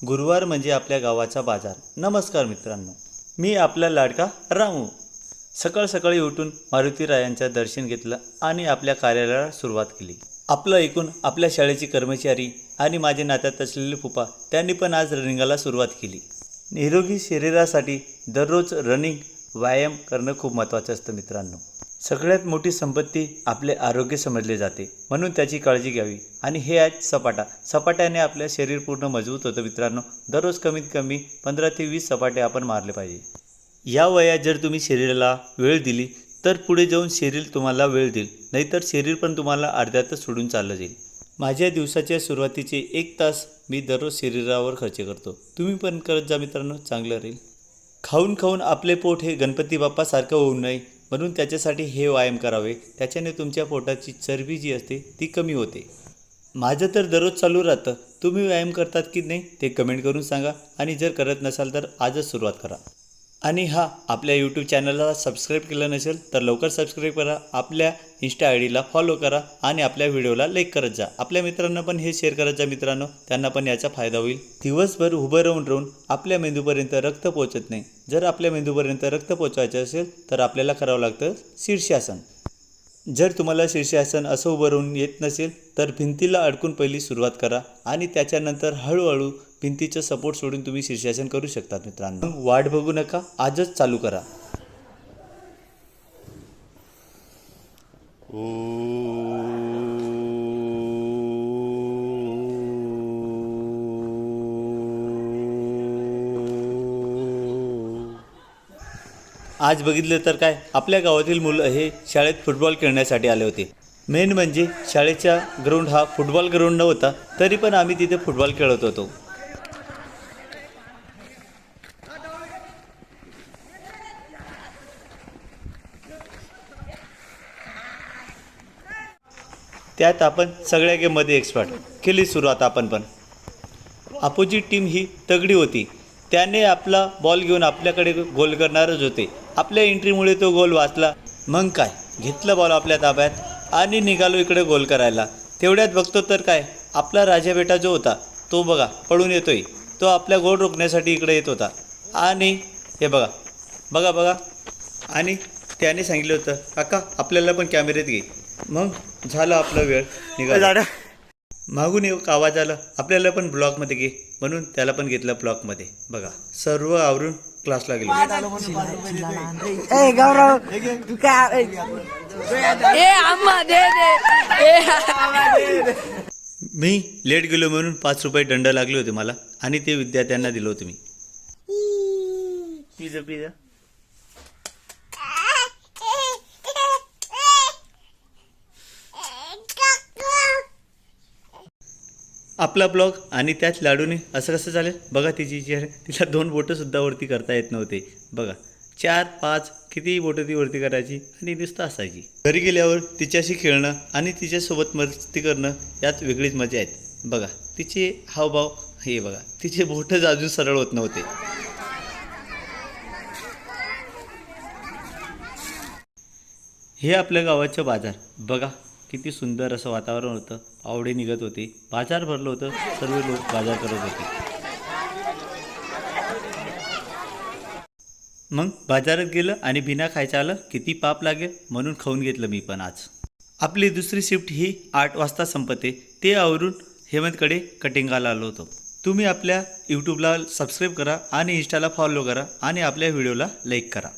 गुरुवार म्हणजे आपल्या गावाचा बाजार। नमस्कार मित्रांनो, मी आपला लाडका रामू। सकाळ सकाळी उठून मारुतीरायांचं दर्शन घेतलं आणि आपल्या कार्यालयाला सुरुवात केली। आपलं ऐकून आपल्या शाळेची कर्मचारी आणि माझे नात्यात असलेले फुफा त्यांनी पण आज रनिंगला सुरुवात केली। निरोगी शरीरासाठी दररोज रनिंग व्यायाम करणं खूप महत्त्वाचं असतं मित्रांनो। सगळ्यात मोठी संपत्ती आपले आरोग्य समजले जाते, म्हणून त्याची काळजी घ्यावी। आणि हे आहे सपाट्याने आपले शरीर पूर्ण मजबूत होतं मित्रांनो। दररोज कमीत कमी 15 ते 20 सपाटे आपण मारले पाहिजे। या वयात जर तुम्ही शरीराला वेळ दिली तर पुढे जाऊन शरीर तुम्हाला वेळ देईल, नाहीतर शरीर पण तुम्हाला अर्ध्यातच सोडून चाललं जाईल। माझ्या दिवसाच्या सुरुवातीचे 1 तास मी दररोज शरीरावर खर्च करतो। तुम्ही पण करत जा मित्रांनो, चांगलं राहील। खाऊन खाऊन आपले पोट हे गणपती बाप्पासारखं होऊ नये, म्हणून त्याच्यासाठी हे व्यायाम करावे। त्याच्याने तुमच्या पोटाची चरबी जी असते ती कमी होते। माझं तर दररोज चालू राहतं। तुम्ही व्यायाम करतात की नाही ते कमेंट करून सांगा, आणि जर करत नसाल तर आजच सुरुवात करा। आणि आपल्या यूट्यूब चॅनलला सबस्क्राईब केलं नसेल तर लवकर सबस्क्राईब करा, आपल्या इंस्टा आय.डी.ला फॉलो करा आणि आपल्या व्हिडिओला लाईक करत जा। आपल्या मित्रांना पण हे शेअर करत जा मित्रांनो, त्यांना पण याचा फायदा होईल। दिवसभर उभं राहून आपल्या मेंदूपर्यंत रक्त पोहोचत नाही। जर आपल्या मेंदूपर्यंत रक्त पोहोचवायचं असेल तर आपल्याला करावं लागतं शीर्षासन। जर तुम्हाला शीर्षासन असं उभं राहून येत नसेल तर भिंतीला अडकून पहिली सुरुवात करा, आणि त्याच्यानंतर हळूहळू भिंतीचा सपोर्ट सोडून तुम्ही शीर्षासन करू शकता मित्रांनो। वाट बघू नका, आजच चालू करा। आज बघितलं तर काय, आपल्या गावातील मुलं हे शाळेत फुटबॉल खेळण्यासाठी आले होते। मेन म्हणजे शाळेचा ग्राउंड हा फुटबॉल ग्राउंड नव्हता, तरी पण आम्ही तिथे फुटबॉल खेळत होतो। त्यात आपण सगळ्या गेममध्ये एक्सपर्ट केली सुरुवात आपण पण। अपोजिट टीम ही तगडी होती, त्याने आपला बॉल घेऊन आपल्याकडे गोल करणारच होते। आपल्या एंट्रीमुळे तो गोल वाचला। मग काय, घेतलं बॉल आपल्या ताब्यात आणि निघालो इकडे गोल करायला। तेवढ्यात बघतो तर काय, आपला राजा बेटा जो होता तो बघा पळून येतोय। तो आपल्या गोल रोखण्यासाठी इकडे येत होता, आणि हे बघा आणि त्याने सांगितलं होतं, काका आपल्याला पण कॅमेऱ्यात घे। मग झालं आपला वेळ निघाला। मागून एक आवाज आला, आपल्याला पण ब्लॉकमध्ये घे, म्हणून त्याला पण घेतलं ब्लॉकमध्ये। बघा सर्व आवरून क्लासला गेलो। मी लेट गेलो म्हणून 5 रुपये दंड लागले होते मला, आणि ते विद्यार्थ्यांना दिलं होतं मी। पिझ्झा आपला ब्लॉग आणि त्याच लाडूने असं कसं चालेल। बघा तिची चेहरा, तिला 2 बोटंसुद्धा वरती करता येत नव्हते। बघा 4-5 किती बोटं ती वरती करायची आणि नुसतं असायची। घरी गेल्यावर तिच्याशी खेळणं आणि तिच्यासोबत मस्ती करणं यात वेगळीच मजा आहेत। बघा तिचे हावभाव, हे बघा तिचे बोटं अजून सरळ होत नव्हते। हे आपल्या गावाचं बाजार बघा, किती सुंदर असं वातावरण होतं। पावडे निघत होते, बाजार भरलं होतं, सर्व लोक बाजार करत होते। मग बाजारात गेलं आणि बिना खायचं आलं, किती पाप लागेल म्हणून खाऊन घेतलं मी पण आज। आपली दुसरी शिफ्ट ही 8 वाजता संपते, ते आवरून हेमंतकडे कटिंगाला आलो होतो। तुम्ही आपल्या यूट्यूबला सबस्क्राईब करा आणि इंस्टाला फॉलो करा आणि आपल्या व्हिडिओला लाईक करा।